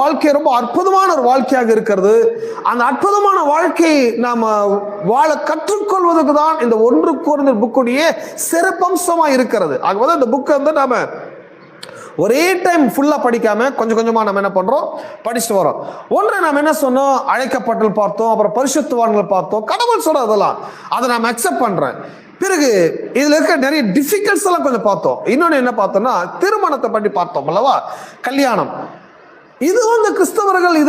வாழ்க்கை ரொம்ப அற்புதமான ஒரு வாழ்க்கையாக இருக்கிறது. அந்த அற்புதமான வாழ்க்கையை நாம வாழ கற்றுக்கொள்வதற்கு தான் இந்த 1 கொரிந்தியர் புக்குடைய சிறப்பம்சமா இருக்கிறது. ஆகவே இந்த புக்கை வந்து நாம ஒரே டைம் ஃபுல்லா படிக்காம கொஞ்சம் கொஞ்சமா நம்ம என்ன பண்றோம், படிச்சுட்டு வரோம். ஒன்றை நாம் என்ன சொன்னோம், அழைக்கப்பட்டல் பார்த்தோம், அப்புறம் பரிசுத்தவான்கள் பார்த்தோம், கடவுள் சொல்றதெல்லாம் அதை நாம் அக்செப்ட் பண்றேன். பிறகு இதுல இருக்க நிறைய டிஃபிகல்ட்ஸ் எல்லாம் கொஞ்சம் பார்த்தோம். இன்னொன்னு என்ன பார்த்தோம்னா, திருமணத்தை பற்றி பார்த்தோம் அல்லவா, கல்யாணம். இது வந்து கிறிஸ்தவர்கள்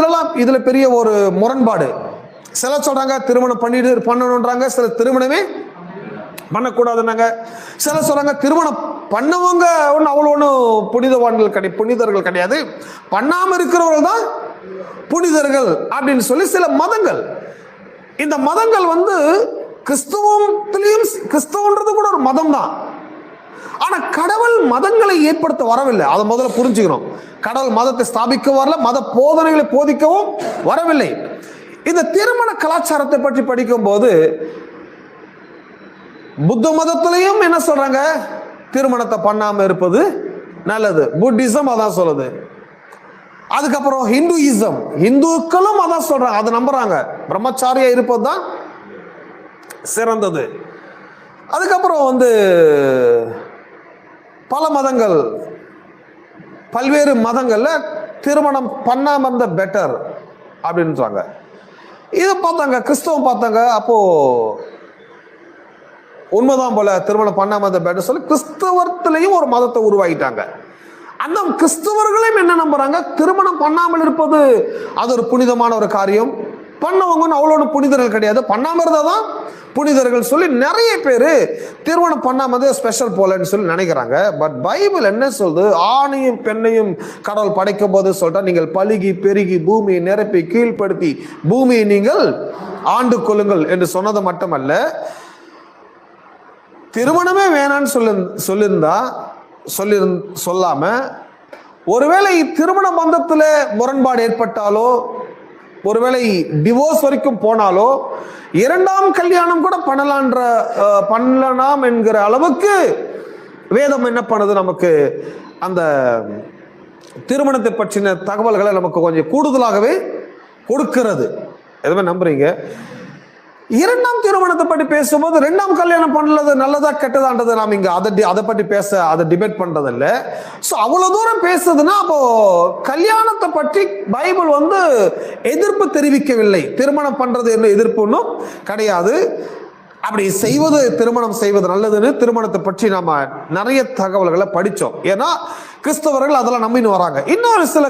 இதுல பெரிய ஒரு முரண்பாடு. சில சொல்றாங்க திருமணம் பண்ணணும்ன்றாங்க, சில திருமணமே பண்ணக்கூடாதுன்னாங்க. சில சொல்றாங்க திருமணம் பண்ணவங்க அவ்வளோ ஒன்றும் புனிதர்கள் கிடையாது, பண்ணாம இருக்கிறவர்கள் தான் புனிதர்கள் அப்படின்னு சொல்லி சில மதங்கள். இந்த மதங்கள் வந்து கிறிஸ்தவன்றது கூட ஒரு மதம் தான். ஆனா கடவுள் மதங்களை ஏற்படுத்த வரவில்லை. அதை முதல்ல புரிஞ்சுக்கணும். கடவுள் மதத்தை ஸ்தாபிக்க வரல, மத போதனைகளை போதிக்கவும் வரவில்லை. இந்த திருமண கலாச்சாரத்தை பற்றி படிக்கும் போது புத்த மதத்திலையும் என்ன சொல்றாங்க, திருமணத்தை பண்ணாம இருப்பது நல்லது. புத்திசம் அதான் சொல்லுது. அதுக்கப்புறம் இந்துக்களும் அதான் சொல்றாங்க, அதை நம்புறாங்க, பிரம்மச்சாரியா இருப்பது தான் சிறந்தது. அதுக்கப்புறம் வந்து பல மதங்கள், பல்வேறு மதங்கள்ல திருமணம் பண்ணாம இருந்த பெட்டர் அப்படின்றாங்க. இதை பார்த்தாங்க, கிறிஸ்தவம் பார்த்தாங்க. அப்போ உண்மைதான் போல, திருமணம் பண்ணாம இருந்த பெட்டர் சொல்லி கிறிஸ்தவத்திலையும் ஒரு மதத்தை உருவாக்கிட்டாங்க. அந்த கிறிஸ்தவர்களையும் என்ன நம்புறாங்க, திருமணம் பண்ணாமல் இருப்பது அது ஒரு புனிதமான ஒரு காரியம், பண்ணவங்க அவ்வளோ புனிதர்கள் கிடையாது, பண்ணாம இருந்தாதான் புனிதர்கள் சொல்லி நிறைய பேர் திருமணம் பண்ணாம ஸ்பெஷல் போலன்னு சொல்லி நினைக்கிறாங்க. பட் பைபிள் என்ன சொல்லுது, ஆணையும் பெண்ணையும் கடவுள் படைக்கும் போது சொல்றா, நீங்கள் பலுகி பெருகி பூமியை நிரப்பி கீழ்ப்படுத்தி பூமியை நீங்கள் ஆண்டு கொள்ளுங்கள் என்று சொன்னது மட்டுமல்ல, திருமணமே வேணான்னு சொல்லாம ஒருவேளை திருமண பந்தத்துல முரண்பாடு ஏற்பட்டாலோ, ஒருவேளை டிவோர்ஸ் வரைக்கும் போனாலோ, 2ஆம் கல்யாணம் கூட பண்ணலாம் என்கிற அளவுக்கு வேதம் என்ன பண்ணுது, நமக்கு அந்த திருமணத்தை பற்றின தகவல்களை நமக்கு கொஞ்சம் கூடுதலாகவே கொடுக்கிறது. எதுவுமே நம்புறீங்க? 2ஆம் திருமணத்தை பற்றி பேசும்போது 2ஆம் கல்யாணம் பண்ணது நல்லதா கெட்டதான்றது நாம் இங்க அதை பற்றி அதை டிபேட் பண்றது இல்லை. ஸோ அவ்வளவு தூரம் பேசுதுன்னா அப்போ கல்யாணத்தை பற்றி பைபிள் வந்து எதிர்ப்பு தெரிவிக்கவில்லை. திருமணம் பண்றது என்ன எதிர்ப்பு ஒன்றும் கிடையாது. அப்படி செய்வது, திருமணம் செய்வது நல்லதுன்னு திருமணத்தை பற்றி நாம நிறைய தகவல்களை படித்தோம். ஏன்னா கிறிஸ்தவர்கள் அதெல்லாம் நம்பின்னு வராங்க. இன்னொரு சில